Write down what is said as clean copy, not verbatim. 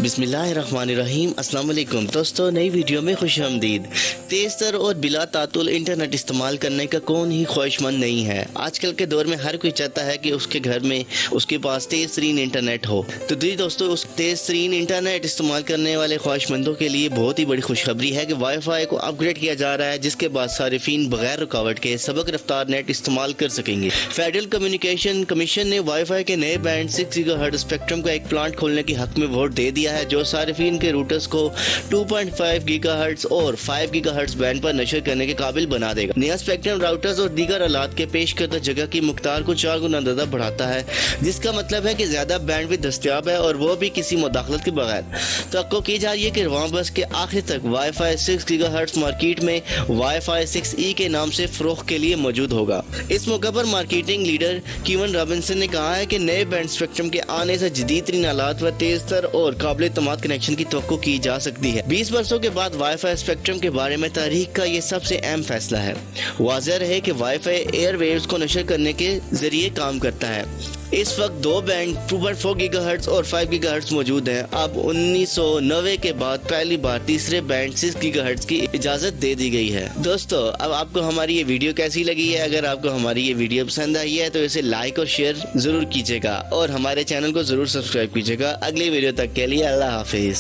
बिस्मिल्लाहिर्रहमानिर्रहीम। अस्सलाम वालेकुम दोस्तों, नई वीडियो में खुश आमदीद। तेज तर और बिला तातुल इंटरनेट इस्तेमाल करने का कौन ही ख्वाहिशमंद नहीं है। आजकल के दौर में हर कोई चाहता है कि उसके घर में उसके पास तेज तरीन इंटरनेट हो। तो जी दोस्तों, उस तेज तरीन इंटरनेट इस्तेमाल करने वाले ख्वाहिशमंदों के लिए बहुत ही बड़ी खुशखबरी है कि वाईफाई को अपग्रेड किया जा रहा है, जिसके बाद सारिफीन बगैर रुकावट के सबक रफ्तार नेट इस्तेमाल कर सकेंगे। फेडरल कम्युनिकेशन कमीशन ने वाईफाई के नए बैंड 6 गीगाहर्ट्ज स्पेक्ट्रम का एक प्लांट खोलने के हक में वोट दे दिया है, जो सारिफीन के रूटर्स को 2.5 गीगाहर्ट्ज और 5 गीगाहर्ट्ज बैंड पर नशर करने के काबिल बना देगा। नया स्पेक्ट्रम राउटर्स और दीगर आलात के पेश करदा जगह की मकदार को 4 गुना ज़्यादा बढ़ाता है, जिसका मतलब है कि ज्यादा बैंडविड्थ दस्तयाब है और वो भी किसी मुदाखलत के बगैर। तो की जा रही है कि रवां बरस के आखिर तक वाईफाई 6 गीगाहर्ट्ज मार्केट में वाईफाई 6E के नाम से फरोख्त के लिए मौजूद होगा। इस मौके पर मार्केटिंग लीडर कीवन रॉबिन्सन ने कहा है कि नए बैंड स्पेक्ट्रम के आने से जदीद तरीन आलात व तेज तर और काबिल एतमाद कनेक्शन की तवक्को की जा सकती है। 20 वर्षों के बाद वाईफाई स्पेक्ट्रम के बारे में तारीख का ये सबसे अहम फैसला है। वाज़ेह रहे कि वाईफाई एयर वेव्स को नशर करने के जरिए काम करता है। इस वक्त दो बैंड 2.4 गीगाहर्ट्ज और 5 गीगाहर्ट्ज मौजूद हैं। अब 1990 के बाद पहली बार तीसरे बैंड 6 गीगाहर्ट्ज की इजाजत दे दी गई है। दोस्तों, अब आपको हमारी ये वीडियो कैसी लगी है? अगर आपको हमारी ये वीडियो पसंद आई है तो इसे लाइक और शेयर जरूर कीजिएगा और हमारे चैनल को जरूर सब्सक्राइब कीजिएगा। अगली वीडियो तक के लिए अल्लाह हाफिज।